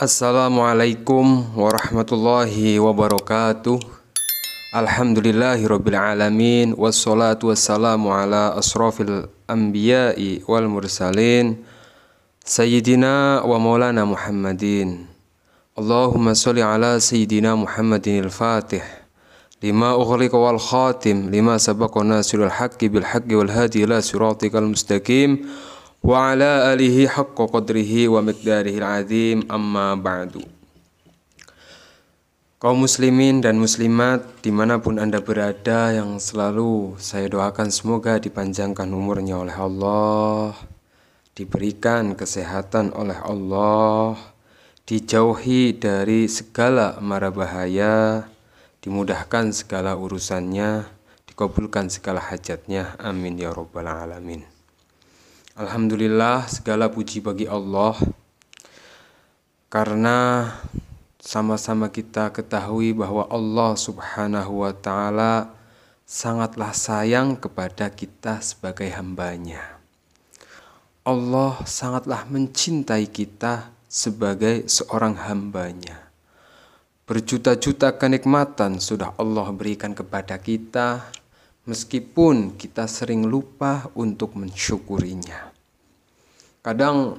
Assalamualaikum warahmatullahi wabarakatuh. Alhamdulillahirabbil alamin wassalatu wassalamu ala asrofil anbiya'i wal mursalin sayyidina wa maulana Muhammadin. Allahumma sholli ala sayyidina Muhammadin al-Fatih lima ughliqa wal khatim lima sabaqa nasirul haqqi bil haqqi wal hadi ila siratikal mustaqim wa ala alihi haqqa qadrihi wa miqdarihil azim, amma ba'du. Kaum muslimin dan muslimat dimanapun anda berada, yang selalu saya doakan semoga dipanjangkan umurnya oleh Allah, diberikan kesehatan oleh Allah, dijauhi dari segala mara bahaya, dimudahkan segala urusannya, dikabulkan segala hajatnya, amin ya rabbal alamin. Alhamdulillah, segala puji bagi Allah, karena sama-sama kita ketahui bahwa Allah subhanahu wa ta'ala sangatlah sayang kepada kita sebagai hambanya. Allah sangatlah mencintai kita sebagai seorang hambanya. Berjuta-juta kenikmatan sudah Allah berikan kepada kita, meskipun kita sering lupa untuk mensyukurinya. Kadang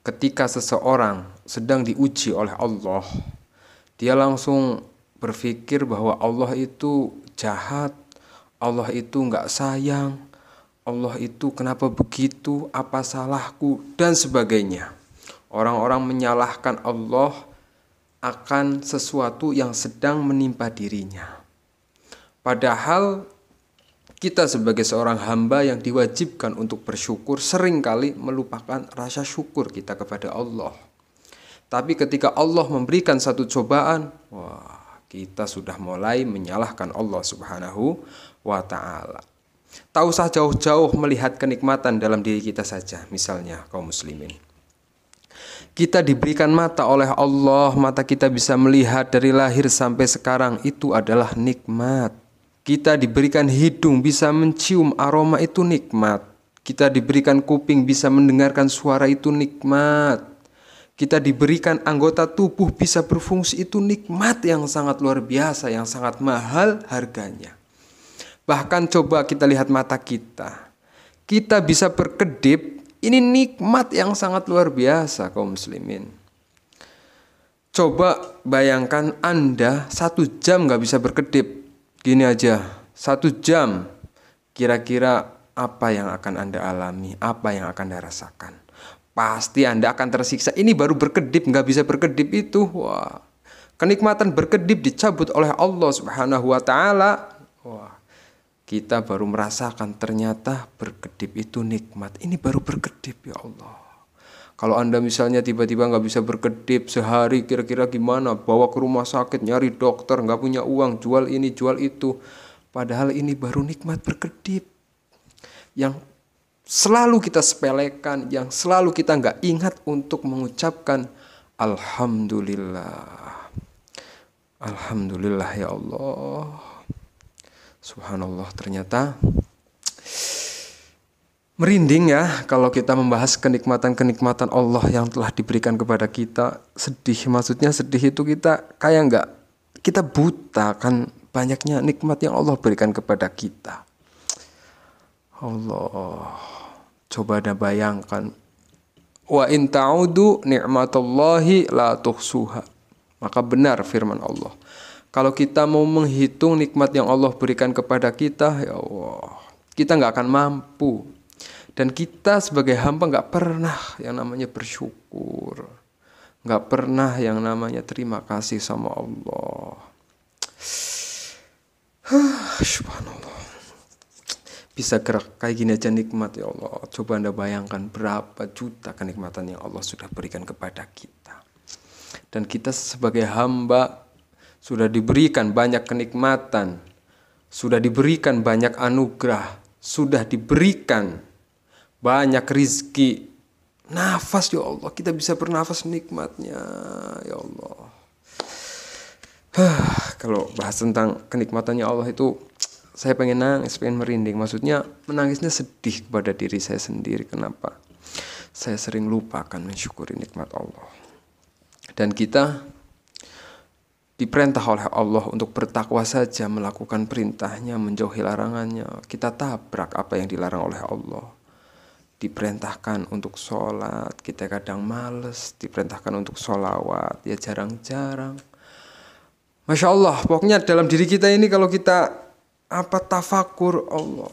ketika seseorang sedang diuji oleh Allah, dia langsung berpikir bahwa Allah itu jahat, Allah itu gak sayang, Allah itu kenapa begitu, apa salahku, dan sebagainya. Orang-orang menyalahkan Allah akan sesuatu yang sedang menimpa dirinya. Padahal kita sebagai seorang hamba yang diwajibkan untuk bersyukur seringkali melupakan rasa syukur kita kepada Allah. Tapi ketika Allah memberikan satu cobaan, kita sudah mulai menyalahkan Allah subhanahu wa ta'ala. Tak usah jauh-jauh melihat kenikmatan dalam diri kita saja. Misalnya kaum muslimin, kita diberikan mata oleh Allah, mata kita bisa melihat dari lahir sampai sekarang, itu adalah nikmat. Kita diberikan hidung bisa mencium aroma, itu nikmat. Kita diberikan kuping bisa mendengarkan suara, itu nikmat. Kita diberikan anggota tubuh bisa berfungsi, itu nikmat yang sangat luar biasa, yang sangat mahal harganya. Bahkan coba kita lihat mata kita. Kita bisa berkedip, ini nikmat yang sangat luar biasa kaum muslimin. Coba bayangkan Anda 1 jam gak bisa berkedip. Gini aja, 1 jam, kira-kira apa yang akan Anda alami, apa yang akan Anda rasakan? Pasti Anda akan tersiksa. Ini baru berkedip, gak bisa berkedip itu. Wah, kenikmatan berkedip dicabut oleh Allah subhanahu wa ta'ala. Wah, kita baru merasakan ternyata berkedip itu nikmat. Ini baru berkedip, ya Allah. Kalau Anda misalnya tiba-tiba nggak bisa berkedip sehari, kira-kira gimana? Bawa ke rumah sakit, nyari dokter, nggak punya uang, jual ini, jual itu. Padahal ini baru nikmat berkedip. Yang selalu kita sepelekan, yang selalu kita nggak ingat untuk mengucapkan Alhamdulillah. Alhamdulillah ya Allah. Subhanallah, ternyata merinding ya kalau kita membahas kenikmatan-kenikmatan Allah yang telah diberikan kepada kita. Sedih, maksudnya sedih itu kita kayak kita buta kan banyaknya nikmat yang Allah berikan kepada kita. Allah, coba Anda bayangkan, wa in ta'udu ni'matallahi la tuhsuha. Maka benar firman Allah, kalau kita mau menghitung nikmat yang Allah berikan kepada kita, ya Allah, kita gak akan mampu. Dan kita sebagai hamba gak pernah yang namanya bersyukur, gak pernah yang namanya terima kasih sama Allah. Subhanallah. Bisa gerak kayak gini aja nikmat, ya Allah. Coba Anda bayangkan berapa juta kenikmatan yang Allah sudah berikan kepada kita. Dan kita sebagai hamba sudah diberikan banyak kenikmatan, sudah diberikan banyak anugerah, sudah diberikan banyak rizki, nafas, ya Allah, kita bisa bernafas nikmatnya, ya Allah. Kalau bahas tentang kenikmatannya Allah itu, saya pengen nangis, pengen merinding. Maksudnya menangisnya sedih kepada diri saya sendiri. Kenapa? Saya sering lupakan mensyukuri nikmat Allah. Dan kita diperintah oleh Allah untuk bertakwa saja, melakukan perintahnya, menjauhi larangannya. Kita tabrak apa yang dilarang oleh Allah. Diperintahkan untuk sholat, kita kadang males. Diperintahkan untuk sholawat, ya jarang-jarang. Masya Allah, pokoknya dalam diri kita ini kalau kita tafakur Allah,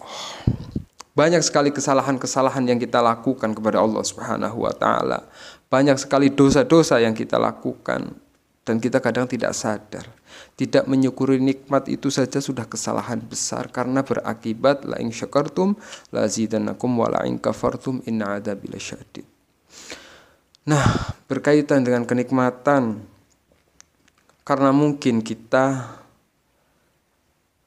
banyak sekali kesalahan-kesalahan yang kita lakukan kepada Allah Subhanahu wa Ta'ala. Banyak sekali dosa-dosa yang kita lakukan dan kita kadang tidak sadar. Tidak menyukuri nikmat itu saja sudah kesalahan besar, karena berakibat la in syakartum lazidannakum wa la in kafartum inna adzabi lasyadid. Nah, berkaitan dengan kenikmatan, karena mungkin kita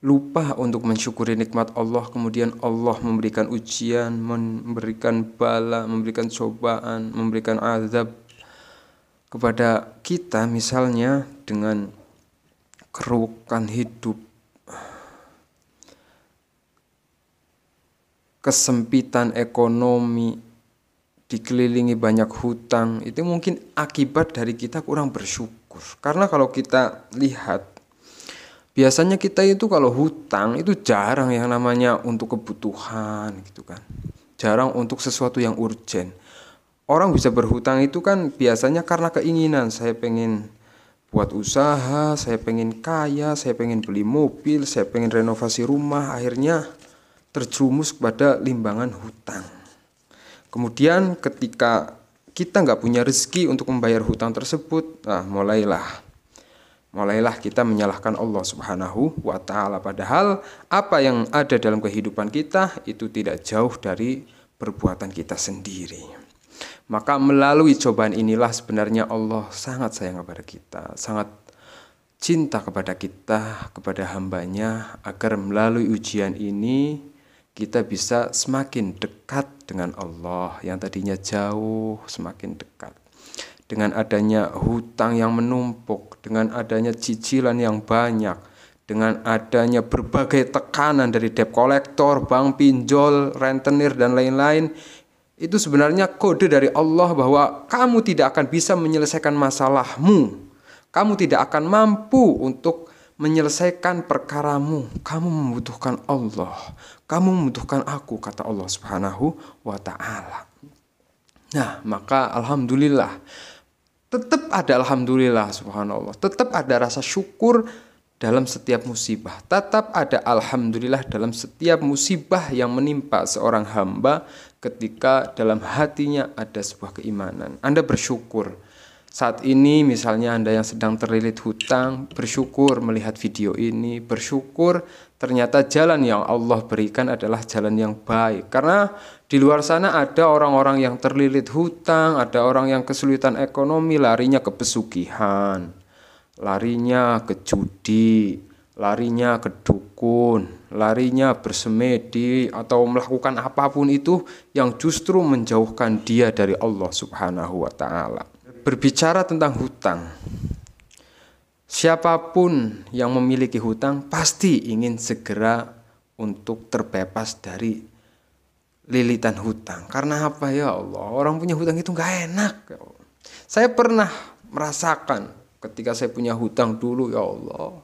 lupa untuk mensyukuri nikmat Allah, kemudian Allah memberikan ujian, memberikan bala, memberikan cobaan, memberikan azab kepada kita, misalnya dengan kerukan hidup, kesempitan ekonomi, dikelilingi banyak hutang. Itu mungkin akibat dari kita kurang bersyukur. Karena kalau kita lihat, biasanya kita itu kalau hutang itu jarang yang namanya untuk kebutuhan gitu kan. Jarang untuk sesuatu yang urgen. Orang bisa berhutang itu kan biasanya karena keinginan. Saya pengen buat usaha, saya pengen kaya, saya pengen beli mobil, saya pengen renovasi rumah. Akhirnya terjerumus kepada limbangan hutang. Kemudian ketika kita nggak punya rezeki untuk membayar hutang tersebut, nah mulailah kita menyalahkan Allah Subhanahu wa Ta'ala. Padahal apa yang ada dalam kehidupan kita itu tidak jauh dari perbuatan kita sendiri. Maka melalui cobaan inilah sebenarnya Allah sangat sayang kepada kita, sangat cinta kepada kita, kepada hambanya, agar melalui ujian ini kita bisa semakin dekat dengan Allah yang tadinya jauh, semakin dekat. Dengan adanya hutang yang menumpuk, dengan adanya cicilan yang banyak, dengan adanya berbagai tekanan dari debt collector, bank pinjol, rentenir, dan lain-lain, itu sebenarnya kode dari Allah bahwa kamu tidak akan bisa menyelesaikan masalahmu. Kamu tidak akan mampu untuk menyelesaikan perkaramu. Kamu membutuhkan Allah. Kamu membutuhkan aku, kata Allah Subhanahu wa Ta'ala. Nah, maka alhamdulillah. Tetap ada alhamdulillah, subhanallah. Tetap ada rasa syukur dalam setiap musibah. Tetap ada alhamdulillah dalam setiap musibah yang menimpa seorang hamba ketika dalam hatinya ada sebuah keimanan. Anda bersyukur. Saat ini misalnya Anda yang sedang terlilit hutang, bersyukur melihat video ini, bersyukur ternyata jalan yang Allah berikan adalah jalan yang baik. Karena di luar sana ada orang-orang yang terlilit hutang, ada orang yang kesulitan ekonomi, larinya ke pesugihan, larinya ke judi, larinya ke dukun, larinya bersemedi atau melakukan apapun itu yang justru menjauhkan dia dari Allah Subhanahu wa Ta'ala. Berbicara tentang hutang, siapapun yang memiliki hutang pasti ingin segera untuk terbebas dari lilitan hutang. Karena apa ya Allah? Orang punya hutang itu gak enak. Saya pernah merasakan ketika saya punya hutang dulu, ya Allah.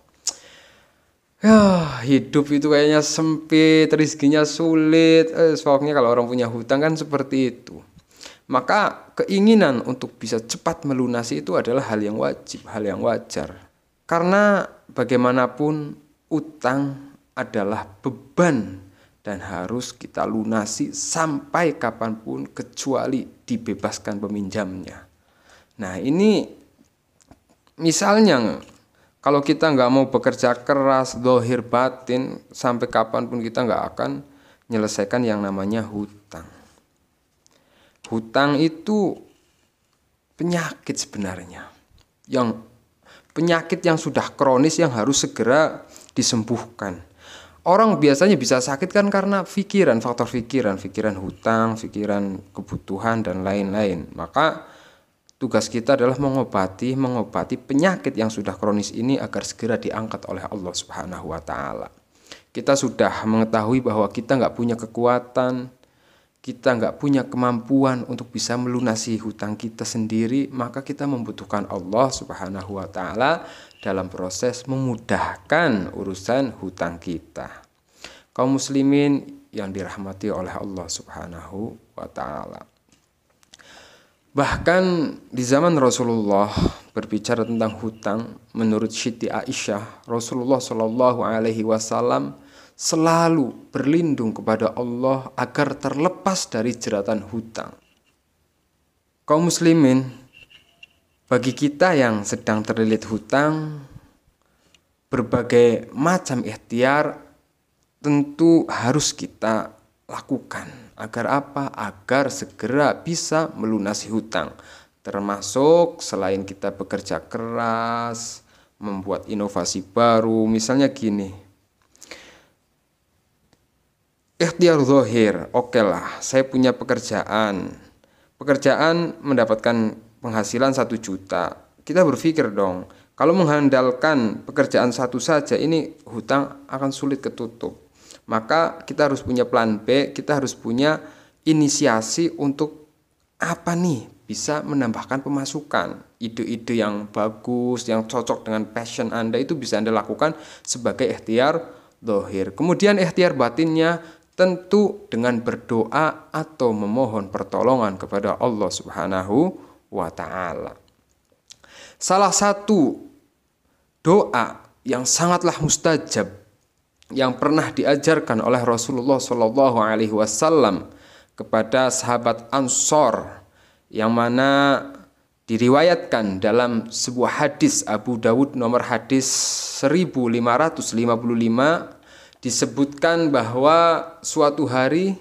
Ya, hidup itu kayaknya sempit, rezekinya sulit. Soalnya kalau orang punya hutang kan seperti itu. Maka keinginan untuk bisa cepat melunasi itu adalah hal yang wajib, hal yang wajar. Karena bagaimanapun utang adalah beban dan harus kita lunasi sampai kapanpun kecuali dibebaskan peminjamnya. Nah ini misalnya kalau kita nggak mau bekerja keras, zahir batin, sampai kapanpun kita nggak akan menyelesaikan yang namanya hutang. Hutang itu penyakit sebenarnya. Penyakit yang sudah kronis yang harus segera disembuhkan. Orang biasanya bisa sakit kan karena pikiran, faktor pikiran hutang, pikiran kebutuhan dan lain-lain. Maka tugas kita adalah mengobati penyakit yang sudah kronis ini agar segera diangkat oleh Allah Subhanahu wa Ta'ala. Kita sudah mengetahui bahwa kita nggak punya kekuatan, kita nggak punya kemampuan untuk bisa melunasi hutang kita sendiri, maka kita membutuhkan Allah Subhanahu wa Ta'ala dalam proses memudahkan urusan hutang kita. Kaum muslimin yang dirahmati oleh Allah Subhanahu wa Ta'ala. Bahkan di zaman Rasulullah berbicara tentang hutang, menurut Siti Aisyah, Rasulullah Shallallahu Alaihi Wasallam selalu berlindung kepada Allah agar terlepas dari jeratan hutang. Kaum muslimin, bagi kita yang sedang terlilit hutang, berbagai macam ikhtiar tentu harus kita lakukan. Agar apa? Agar segera bisa melunasi hutang. Termasuk selain kita bekerja keras, membuat inovasi baru, misalnya gini. Ikhtiar zahir, oke lah, saya punya pekerjaan. Pekerjaan mendapatkan penghasilan 1 juta. Kita berpikir dong, kalau mengandalkan pekerjaan satu saja, ini hutang akan sulit ketutup. Maka kita harus punya plan B, kita harus punya inisiasi untuk apa nih bisa menambahkan pemasukan. Ide-ide yang bagus, yang cocok dengan passion Anda itu bisa Anda lakukan sebagai ikhtiar zahir. Kemudian ikhtiar batinnya tentu dengan berdoa atau memohon pertolongan kepada Allah Subhanahu wa Ta'ala. Salah satu doa yang sangatlah mustajab yang pernah diajarkan oleh Rasulullah Shallallahu Alaihi Wasallam kepada sahabat Ansor, yang mana diriwayatkan dalam sebuah hadis Abu Dawud nomor hadis 1555, disebutkan bahwa suatu hari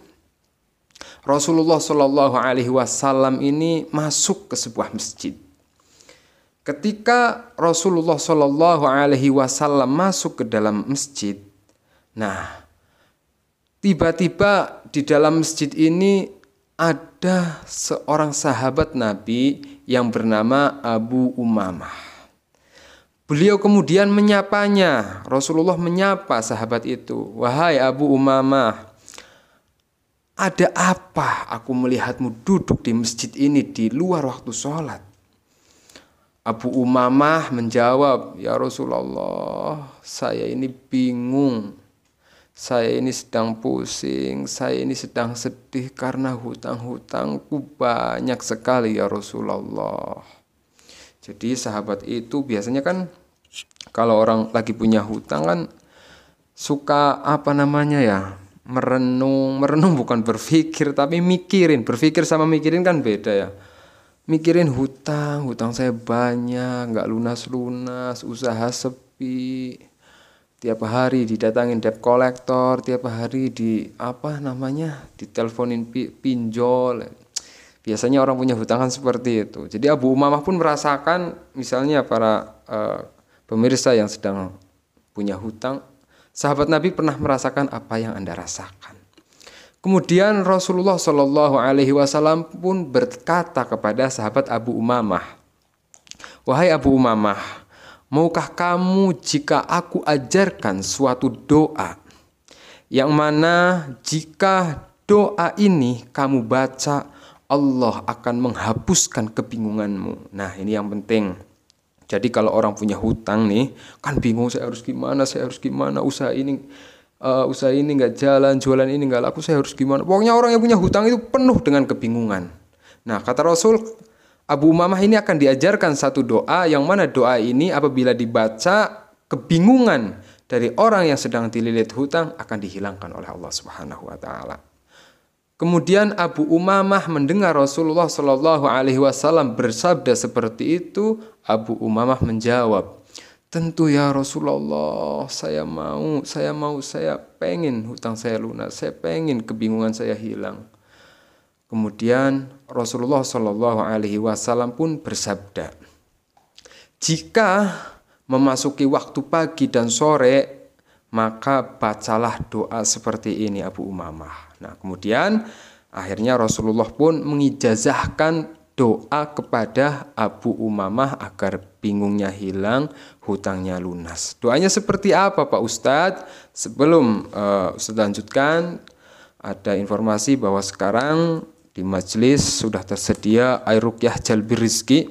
Rasulullah Shallallahu Alaihi Wasallam ini masuk ke sebuah masjid. Ketika Rasulullah Shallallahu Alaihi Wasallam masuk ke dalam masjid, nah, tiba-tiba di dalam masjid ini ada seorang sahabat Nabi yang bernama Abu Umamah. Beliau kemudian menyapanya. Rasulullah menyapa sahabat itu. Wahai Abu Umamah, ada apa aku melihatmu duduk di masjid ini di luar waktu sholat? Abu Umamah menjawab, ya Rasulullah, saya ini bingung. Saya ini sedang pusing, saya ini sedang sedih karena hutang-hutangku banyak sekali ya Rasulullah. Jadi sahabat itu biasanya kan kalau orang lagi punya hutang kan suka merenung bukan berpikir tapi mikirin. Berpikir sama mikirin kan beda ya. Mikirin hutang saya banyak, nggak lunas-lunas, usaha sepi. Tiap hari didatangin debt collector, tiap hari diteleponin pinjol. Biasanya orang punya hutang kan seperti itu. Jadi Abu Umamah pun merasakan, misalnya para pemirsa yang sedang punya hutang, sahabat Nabi pernah merasakan apa yang Anda rasakan. Kemudian Rasulullah Shallallahu Alaihi Wasallam pun berkata kepada sahabat Abu Umamah, wahai Abu Umamah, maukah kamu jika aku ajarkan suatu doa yang mana jika doa ini kamu baca, Allah akan menghapuskan kebingunganmu. Nah, ini yang penting. Jadi kalau orang punya hutang nih, kan bingung saya harus gimana, usaha ini nggak jalan, jualan ini nggak laku, saya harus gimana. Pokoknya orang yang punya hutang itu penuh dengan kebingungan. Nah, kata Rasul, Abu Umamah ini akan diajarkan satu doa yang mana doa ini apabila dibaca, kebingungan dari orang yang sedang dililit hutang akan dihilangkan oleh Allah Subhanahu wa Ta'ala. Kemudian Abu Umamah mendengar Rasulullah Shallallahu Alaihi Wasallam bersabda seperti itu. Abu Umamah menjawab, tentu ya Rasulullah, saya pengen hutang saya lunas, saya pengen kebingungan saya hilang. Kemudian Rasulullah Shallallahu Alaihi Wasallam pun bersabda, jika memasuki waktu pagi dan sore, maka bacalah doa seperti ini Abu Umamah. Nah, kemudian akhirnya Rasulullah pun mengijazahkan doa kepada Abu Umamah agar bingungnya hilang, hutangnya lunas. Doanya seperti apa Pak Ustadz? Sebelum Ustadz lanjutkan, ada informasi bahwa sekarang di majelis sudah tersedia air ruqyah jalbir rizki.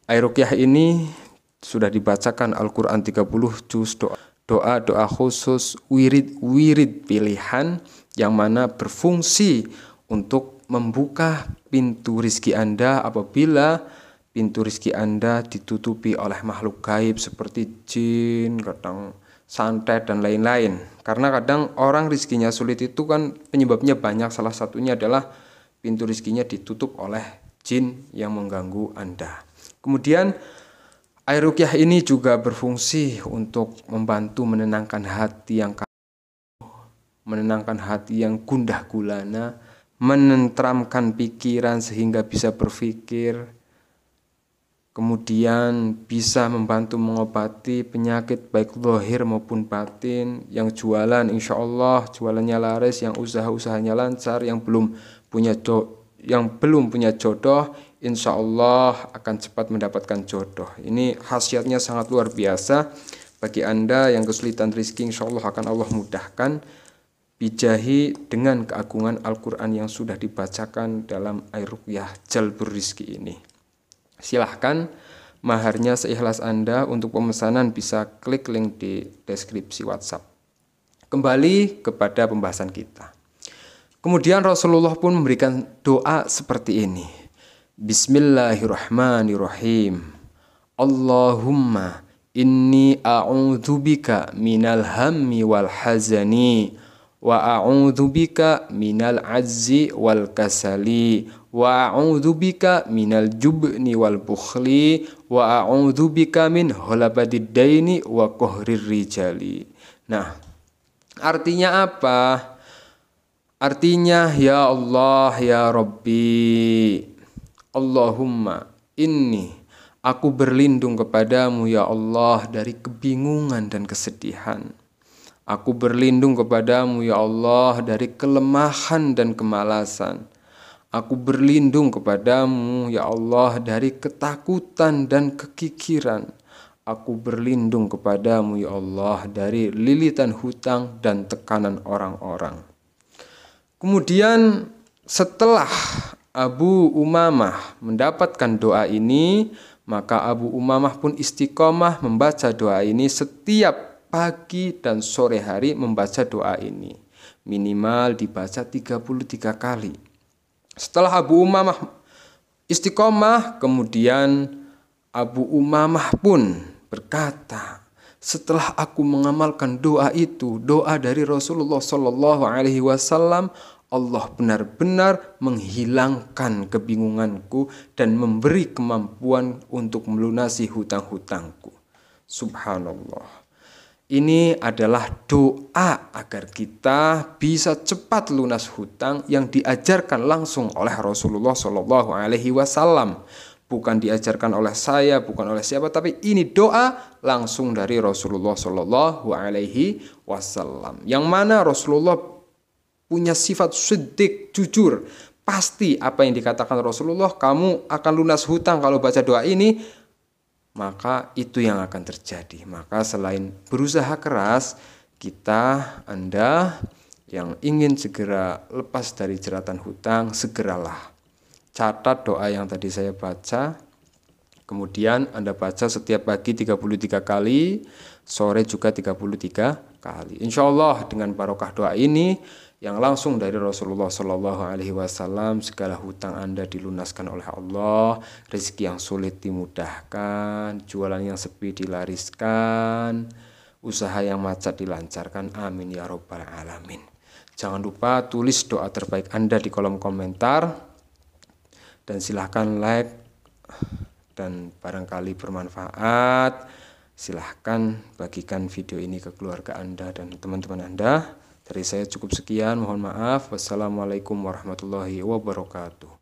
Air ruqyah ini sudah dibacakan Al-Quran 30 juz, doa-doa khusus, wirid pilihan yang mana berfungsi untuk membuka pintu rizki Anda apabila pintu rizki Anda ditutupi oleh makhluk gaib seperti jin, kadang santet dan lain-lain. Karena kadang orang rizkinya sulit itu kan penyebabnya banyak, salah satunya adalah pintu rizkinya ditutup oleh jin yang mengganggu Anda. Kemudian air ruqyah ini juga berfungsi untuk membantu menenangkan hati yang gundah gulana, menenteramkan pikiran sehingga bisa berpikir, kemudian bisa membantu mengobati penyakit baik zahir maupun batin. Yang jualan insya Allah jualannya laris, yang usaha-usahanya lancar, yang belum punya jodoh insya Allah akan cepat mendapatkan jodoh. Ini khasiatnya sangat luar biasa. Bagi Anda yang kesulitan rezeki, insya Allah akan Allah mudahkan bijahi dengan keagungan Al-Quran yang sudah dibacakan dalam air ruqyah jalbur rizki ini. Silahkan, maharnya seikhlas Anda. Untuk pemesanan bisa klik link di deskripsi WhatsApp. Kembali kepada pembahasan kita. Kemudian Rasulullah pun memberikan doa seperti ini. Bismillahirrahmanirrahim. Allahumma inni a'udzubika minal hammi wal hazani wa a'udzubika minal azzi wal kasali wa a'udzubika minal jubni wal bukhli wa a'udzubika min ghalabadid daini wa qahrir rijali. Nah, artinya apa? Artinya, ya Allah, ya Rabbi, Allahumma inni, aku berlindung kepadamu ya Allah dari kebingungan dan kesedihan. Aku berlindung kepadamu ya Allah dari kelemahan dan kemalasan. Aku berlindung kepadamu ya Allah dari ketakutan dan kekikiran. Aku berlindung kepadamu ya Allah dari lilitan hutang dan tekanan orang-orang. Kemudian setelah Abu Umamah mendapatkan doa ini, maka Abu Umamah pun istiqomah membaca doa ini setiap pagi dan sore hari membaca doa ini. Minimal dibaca 33 kali. Setelah Abu Umamah istiqomah, kemudian Abu Umamah pun berkata, setelah aku mengamalkan doa itu, doa dari Rasulullah SAW, Allah benar-benar menghilangkan kebingunganku dan memberi kemampuan untuk melunasi hutang-hutangku. Subhanallah. Ini adalah doa agar kita bisa cepat lunas hutang yang diajarkan langsung oleh Rasulullah SAW. Bukan diajarkan oleh saya, bukan oleh siapa, tapi ini doa langsung dari Rasulullah SAW. Yang mana Rasulullah punya sifat siddiq, jujur. Pasti apa yang dikatakan Rasulullah, kamu akan lunas hutang kalau baca doa ini, maka itu yang akan terjadi. Maka selain berusaha keras, Anda yang ingin segera lepas dari jeratan hutang, segeralah catat doa yang tadi saya baca. Kemudian Anda baca setiap pagi 33 kali, sore juga 33 kali. Insya Allah dengan barokah doa ini yang langsung dari Rasulullah SAW, segala hutang Anda dilunaskan oleh Allah, rezeki yang sulit dimudahkan, jualan yang sepi dilariskan, usaha yang macet dilancarkan. Amin ya Rabbal Alamin. Jangan lupa tulis doa terbaik Anda di kolom komentar. Dan silahkan like, dan barangkali bermanfaat, silahkan bagikan video ini ke keluarga Anda dan teman-teman Anda. Dari saya cukup sekian, mohon maaf. Wassalamualaikum warahmatullahi wabarakatuh.